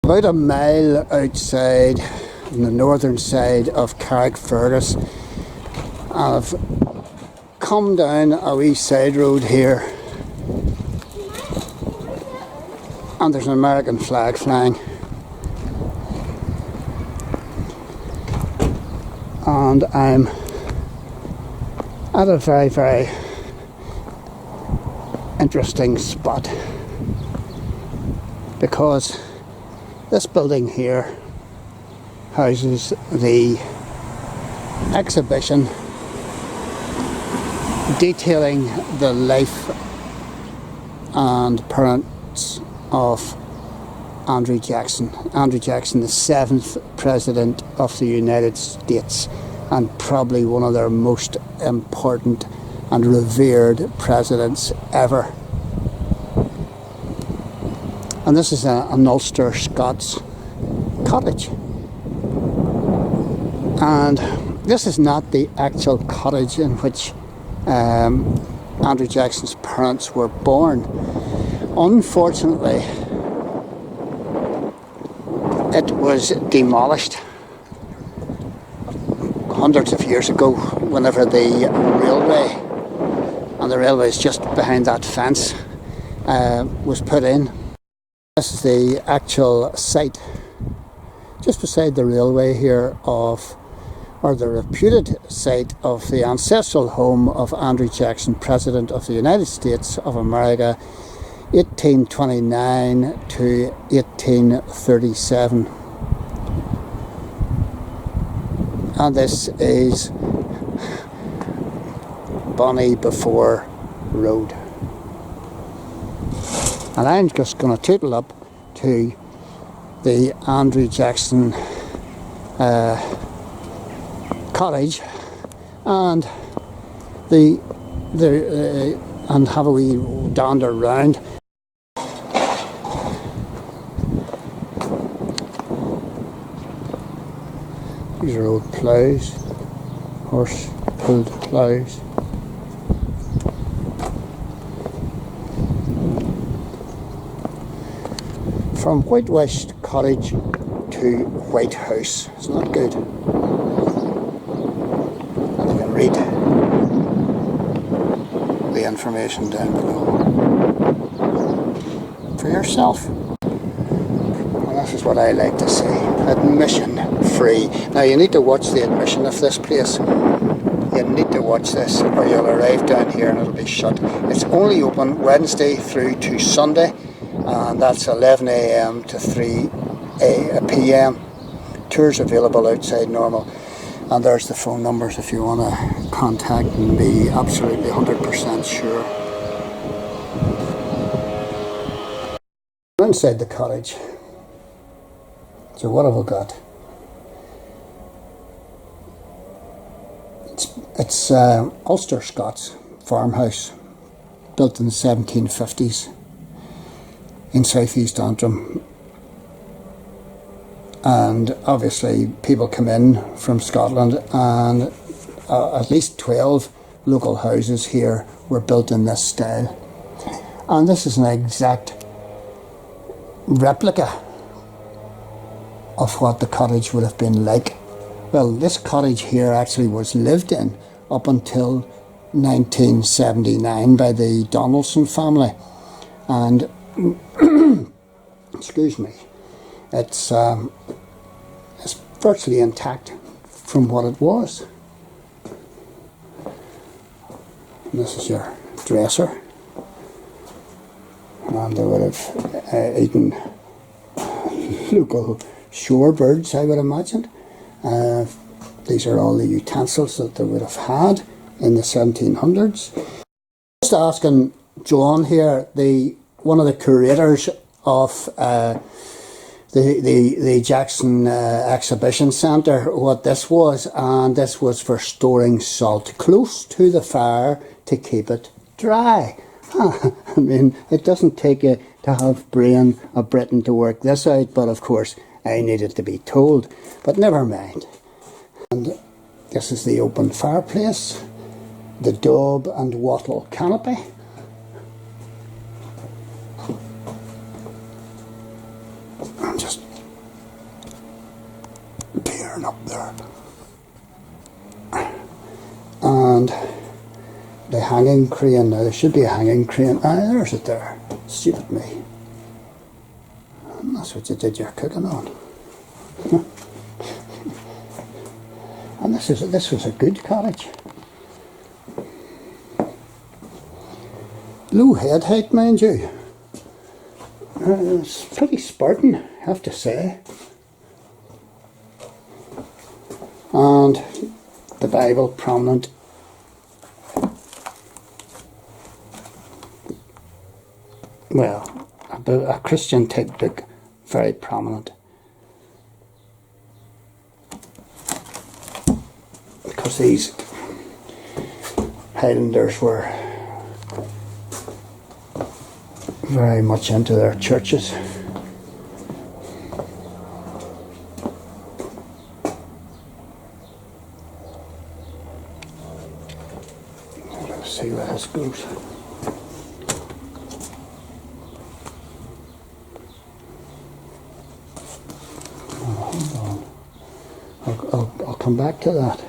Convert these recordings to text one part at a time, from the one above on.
About a mile outside on the northern side of Carrickfergus, I've come down a wee side road here and there's an American flag flying, and I'm at a very, very interesting spot because this building here houses the exhibition detailing the life and parents of Andrew Jackson. Andrew Jackson, the 7th President of the United States, and probably one of their most important and revered presidents ever. And this is an Ulster Scots cottage. And this is not the actual cottage in which Andrew Jackson's parents were born. Unfortunately, it was demolished hundreds of years ago whenever the railway, and the railway is just behind that fence, was put in. This is the actual site just beside the railway here of, or the reputed site of, the ancestral home of Andrew Jackson, President of the United States of America, 1829 to 1837. And this is Boneybefore Road. And I'm just going to tootle up to the Andrew Jackson cottage and and have a wee dander round. These are old ploughs, horse-pulled ploughs. From whitewashed cottage to white house. Isn't that good? And you can read the information down below for yourself. And this is what I like to say. Admission free. Now you need to watch the admission of this place. You need to watch this or you'll arrive down here and it'll be shut. It's only open Wednesday through to Sunday, and that's 11 AM to 3 PM. Tours available outside normal. And there's the phone numbers if you want to contact and be absolutely 100% sure. We're inside the cottage. So what have we got? It's Ulster Scots farmhouse, built in the 1750s in southeast Antrim. And obviously people come in from Scotland, and at least 12 local houses here were built in this style. And this is an exact replica of what the cottage would have been like. Well, this cottage here actually was lived in up until 1979 by the Donaldson family, and excuse me, it's virtually intact from what it was. And this is your dresser, and they would have eaten local shorebirds, I would imagine. These are all the utensils that they would have had in the 1700s. Just asking John here, one of the curators of the Jackson Exhibition Centre, what this was, and this was for storing salt close to the fire to keep it dry. I mean, it doesn't take you to have a Briton to work this out, but of course I needed to be told, but never mind. And this is the open fireplace, the daub and wattle canopy. I'm just iron up there. And the hanging crane, now there should be a hanging crane. Ah, there's it there. Stupid me. And that's what you did your cooking on. And this was a good cottage. Low head height, mind you. It's pretty Spartan, I have to say. And the Bible prominent. Well, a Christian type book, very prominent. Because these Highlanders were very much into their churches. Let's see where this goes. Oh, hold on. I'll come back to that.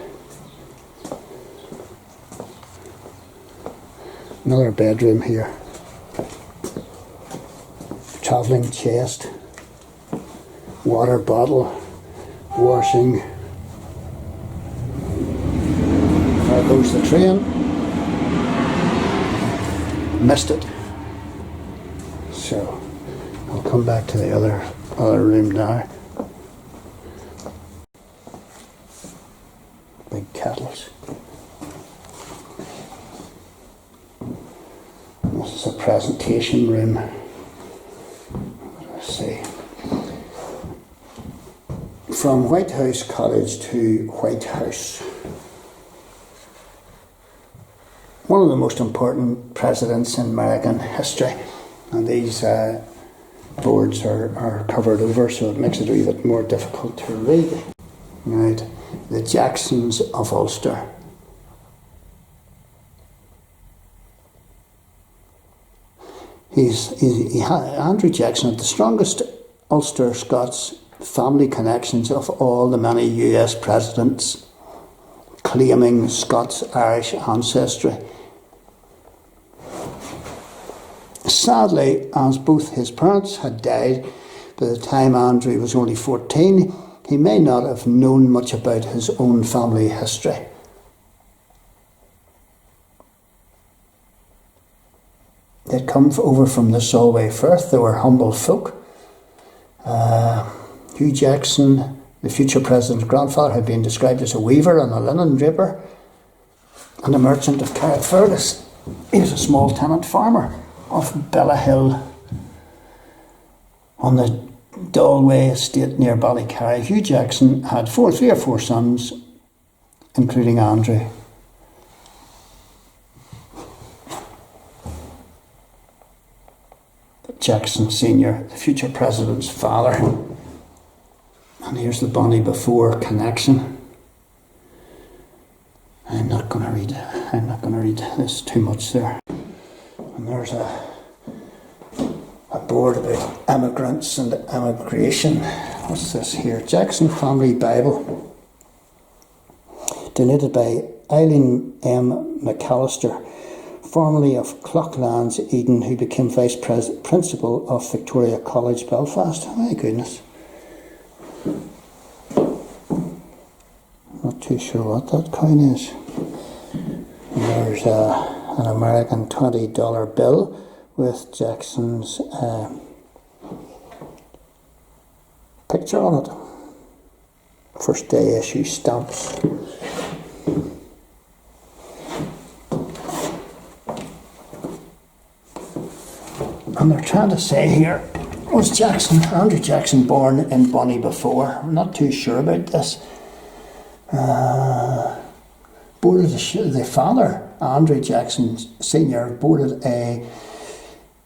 Another bedroom here. Travelling chest, water bottle, washing. There goes the train. Missed it. So I'll come back to the other room now. Big kettles. This is a presentation room. Let's see. From White House Cottage to White House. One of the most important presidents in American history, and these boards are covered over, so it makes it a wee bit more difficult to read. Right, the Jacksons of Ulster. Andrew Jackson had the strongest Ulster Scots family connections of all the many US presidents claiming Scots-Irish ancestry. Sadly, as both his parents had died by the time Andrew was only 14, he may not have known much about his own family history. They'd come over from the Solway Firth. They were humble folk. Hugh Jackson, the future president's grandfather, had been described as a weaver and a linen draper and a merchant of Carrickfergus. He was a small tenant farmer off Bellahill on the Dalway estate near Ballycarry. Hugh Jackson had three or four sons, including Andrew. Jackson Sr., the future president's father. And here's the Boneybefore connection. I'm not going to read this too much there. And there's a board about immigrants and immigration. What's this here? Jackson Family Bible. Donated by Eileen M. McAllister, formerly of Clocklands, Eden, who became vice principal of Victoria College, Belfast. My goodness. Not too sure what that coin is. And there's an American $20 bill with Jackson's picture on it. First day issue stamps. And they're trying to say here, was Andrew Jackson born in Boneybefore? I'm not too sure about this. The father, Andrew Jackson Sr., boarded a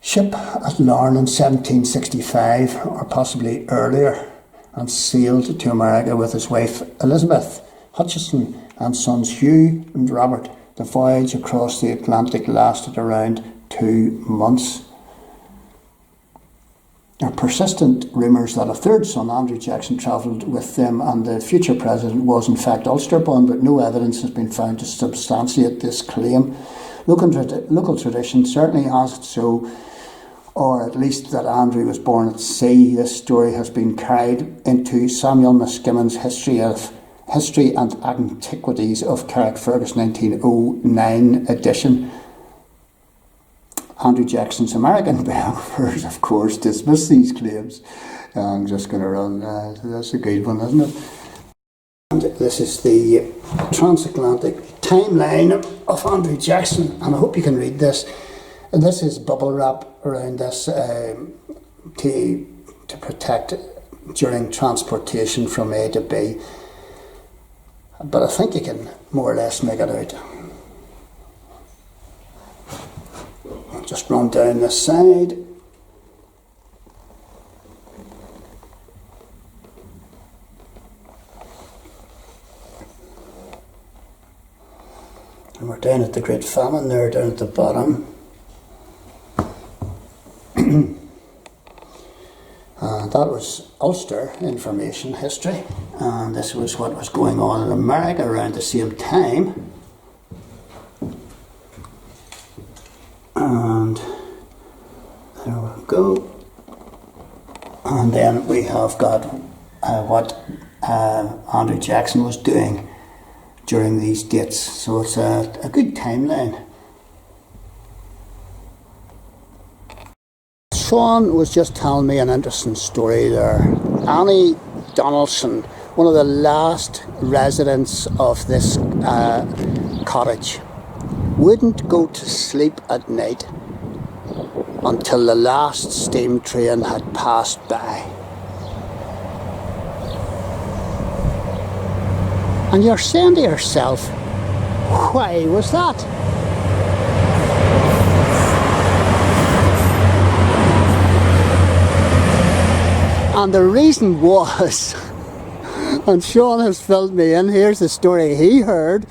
ship at Larne in 1765, or possibly earlier, and sailed to America with his wife Elizabeth Hutchinson and sons Hugh and Robert. The voyage across the Atlantic lasted around 2 months. There are persistent rumours that a third son, Andrew Jackson, travelled with them and the future president was in fact Ulster born, but no evidence has been found to substantiate this claim. Local tradition certainly has it so, or at least that Andrew was born at sea. This story has been carried into Samuel Muskimmon's History and Antiquities of Carrickfergus 1909 edition. Andrew Jackson's American biographers, of course, dismiss these claims. I'm just going to run, that's a good one, isn't it? And this is the transatlantic timeline of Andrew Jackson, and I hope you can read this. And this is bubble wrap around this to protect during transportation from A to B. But I think you can more or less make it out. I'll just run down this side. And we're down at the Great Famine there, down at the bottom. That was Ulster information history, and this was what was going on in America around the same time. And there we go. And then we have got what Andrew Jackson was doing during these dates. So it's a good timeline. Sean was just telling me an interesting story there. Annie Donaldson, one of the last residents of this cottage, wouldn't go to sleep at night until the last steam train had passed by. And you're saying to yourself, why was that? And the reason was, and Sean has filled me in, here's the story he heard.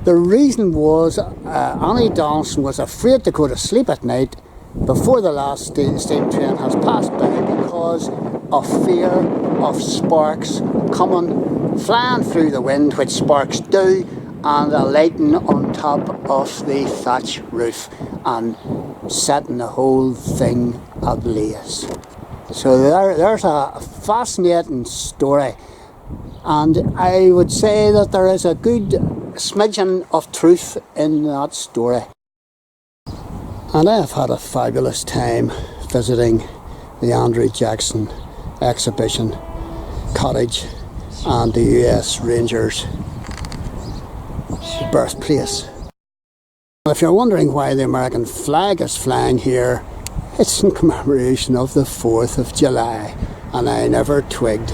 The reason was Annie Donaldson was afraid to go to sleep at night before the last steam train has passed by because of fear of sparks coming, flying through the wind, which sparks do, and alighting on top of the thatch roof and setting the whole thing ablaze. So there's a fascinating story, and I would say that there is a good smidgen of truth in that story. And I have had a fabulous time visiting the Andrew Jackson exhibition, Cottage, and the US Rangers birthplace. If you're wondering why the American flag is flying here, it's in commemoration of the 4th of July, and I never twigged